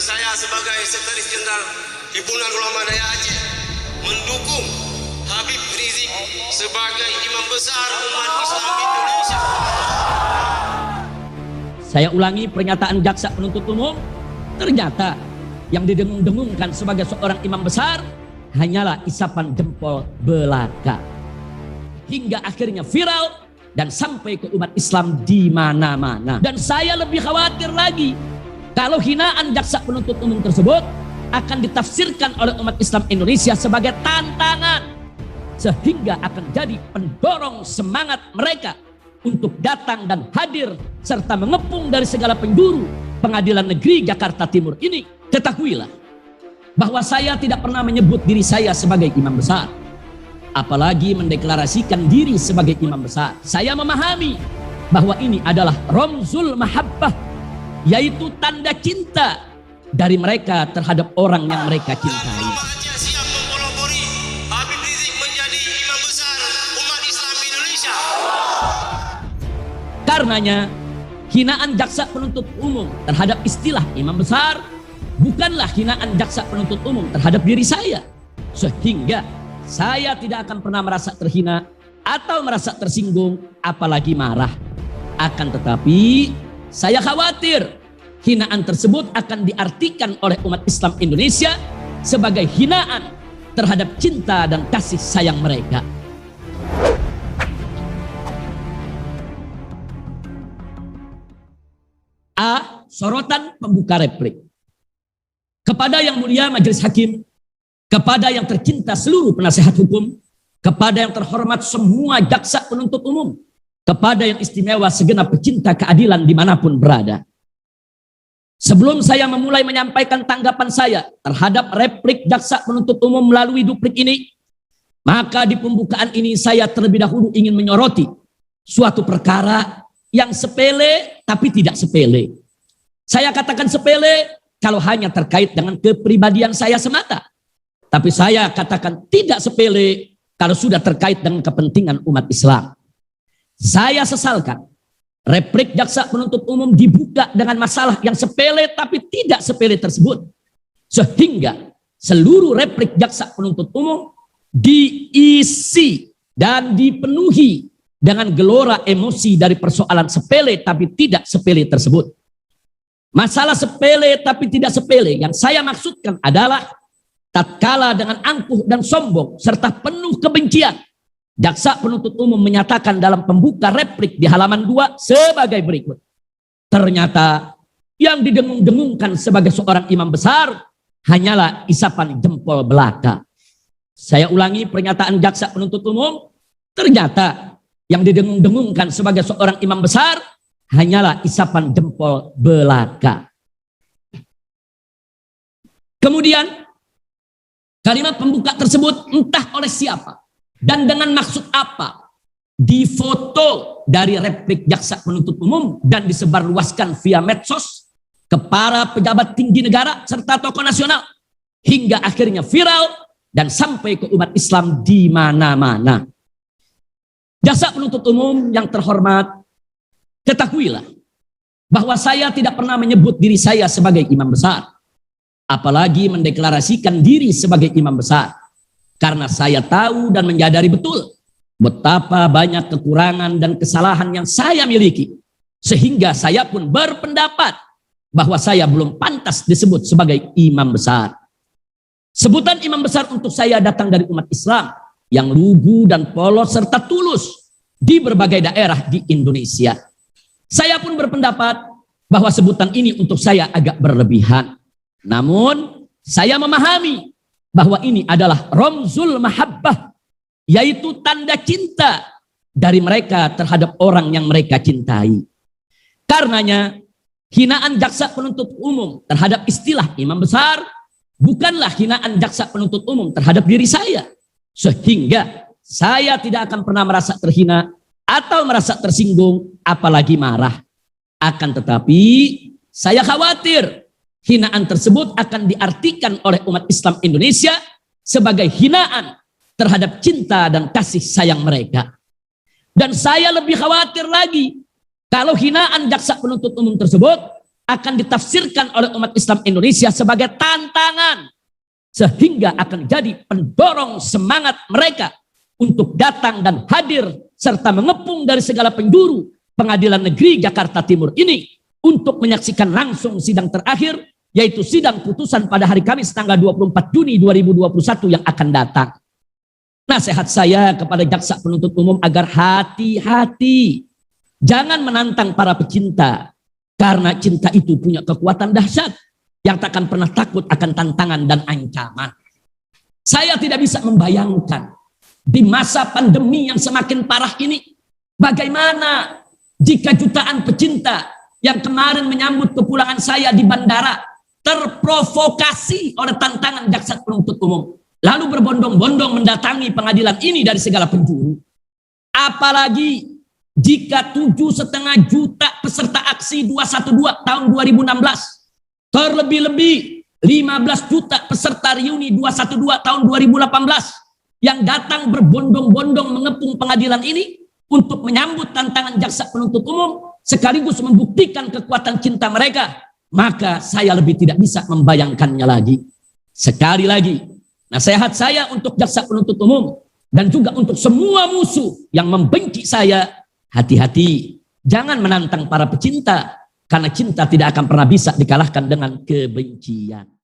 saya sebagai Sekretaris Jenderal Himpunan Ulama Daya Aceh mendukung Habib Rizik sebagai imam besar umat Islam Indonesia. Saya ulangi pernyataan jaksa penuntut umum, ternyata yang didengung-dengungkan sebagai seorang imam besar hanyalah isapan jempol belaka. Hingga akhirnya viral dan sampai ke umat Islam di mana-mana. Dan saya lebih khawatir lagi kalau hinaan jaksa penuntut umum tersebut akan ditafsirkan oleh umat Islam Indonesia sebagai tantangan, sehingga akan jadi pendorong semangat mereka untuk datang dan hadir serta mengepung dari segala penjuru Pengadilan Negeri Jakarta Timur ini. Ketahuilah bahwa saya tidak pernah menyebut diri saya sebagai imam besar, apalagi mendeklarasikan diri sebagai imam besar. Saya memahami bahwa ini adalah ramzul mahabbah, yaitu tanda cinta dari mereka terhadap orang yang mereka cintai. Siap mempelopori Habib Rizik menjadi imam besar umat Islam Indonesia. Karenanya hinaan jaksa penuntut umum terhadap istilah imam besar bukanlah hinaan jaksa penuntut umum terhadap diri saya, sehingga saya tidak akan pernah merasa terhina atau merasa tersinggung, apalagi marah. Akan tetapi saya khawatir hinaan tersebut akan diartikan oleh umat Islam Indonesia sebagai hinaan terhadap cinta dan kasih sayang mereka. A. Sorotan pembuka replik. Kepada yang mulia majelis hakim, kepada yang tercinta seluruh penasehat hukum, kepada yang terhormat semua jaksa penuntut umum, kepada yang istimewa segenap pecinta keadilan dimanapun berada. Sebelum saya memulai menyampaikan tanggapan saya terhadap replik jaksa penuntut umum melalui duplik ini, maka di pembukaan ini saya terlebih dahulu ingin menyoroti suatu perkara yang sepele tapi tidak sepele. Saya katakan sepele kalau hanya terkait dengan kepribadian saya semata. Tapi saya katakan tidak sepele kalau sudah terkait dengan kepentingan umat Islam. Saya sesalkan replik jaksa penuntut umum dibuka dengan masalah yang sepele tapi tidak sepele tersebut, sehingga seluruh replik jaksa penuntut umum diisi dan dipenuhi dengan gelora emosi dari persoalan sepele tapi tidak sepele tersebut. Masalah sepele tapi tidak sepele yang saya maksudkan adalah tatkala dengan angkuh dan sombong serta penuh kebencian, jaksa penuntut umum menyatakan dalam pembuka replik di halaman 2 sebagai berikut. Ternyata yang didengung-dengungkan sebagai seorang imam besar hanyalah isapan jempol belaka. Saya ulangi pernyataan jaksa penuntut umum, ternyata yang didengung-dengungkan sebagai seorang imam besar hanyalah isapan jempol belaka. Kemudian kalimat pembuka tersebut entah oleh siapa dan dengan maksud apa difoto dari replik jaksa penuntut umum dan disebarluaskan via medsos ke para pejabat tinggi negara serta tokoh nasional, hingga akhirnya viral dan sampai ke umat Islam di mana-mana. Jaksa penuntut umum yang terhormat, ketahuilah bahwa saya tidak pernah menyebut diri saya sebagai imam besar, apalagi mendeklarasikan diri sebagai imam besar, karena saya tahu dan menyadari betul betapa banyak kekurangan dan kesalahan yang saya miliki, sehingga saya pun berpendapat bahwa saya belum pantas disebut sebagai imam besar. Sebutan imam besar untuk saya datang dari umat Islam yang lugu dan polos serta tulus di berbagai daerah di Indonesia. Saya pun berpendapat bahwa sebutan ini untuk saya agak berlebihan. Namun saya memahami bahwa ini adalah ramzul mahabbah, yaitu tanda cinta dari mereka terhadap orang yang mereka cintai. Karenanya hinaan jaksa penuntut umum terhadap istilah imam besar bukanlah hinaan jaksa penuntut umum terhadap diri saya, sehingga saya tidak akan pernah merasa terhina atau merasa tersinggung, apalagi marah. Akan tetapi saya khawatir hinaan tersebut akan diartikan oleh umat Islam Indonesia sebagai hinaan terhadap cinta dan kasih sayang mereka. Dan saya lebih khawatir lagi kalau hinaan jaksa penuntut umum tersebut akan ditafsirkan oleh umat Islam Indonesia sebagai tantangan, sehingga akan jadi pendorong semangat mereka untuk datang dan hadir serta mengepung dari segala penjuru Pengadilan Negeri Jakarta Timur ini untuk menyaksikan langsung sidang terakhir, yaitu sidang putusan pada hari Kamis tanggal 24 Juni 2021 yang akan datang. Nasihat saya kepada jaksa penuntut umum agar hati-hati, jangan menantang para pecinta, karena cinta itu punya kekuatan dahsyat yang tak akan pernah takut akan tantangan dan ancaman. Saya tidak bisa membayangkan di masa pandemi yang semakin parah ini, bagaimana jika jutaan pecinta yang kemarin menyambut kepulangan saya di bandara terprovokasi oleh tantangan jaksa penuntut umum, lalu berbondong-bondong mendatangi pengadilan ini dari segala penjuru. Apalagi jika 7,5 juta peserta aksi 212 tahun 2016, terlebih-lebih 15 juta peserta reuni 212 tahun 2018 yang datang berbondong-bondong mengepung pengadilan ini untuk menyambut tantangan jaksa penuntut umum sekaligus membuktikan kekuatan cinta mereka, maka saya lebih tidak bisa membayangkannya lagi. Sekali lagi, nasihat saya untuk jaksa penuntut umum dan juga untuk semua musuh yang membenci saya, hati-hati, jangan menantang para pecinta, karena cinta tidak akan pernah bisa dikalahkan dengan kebencian.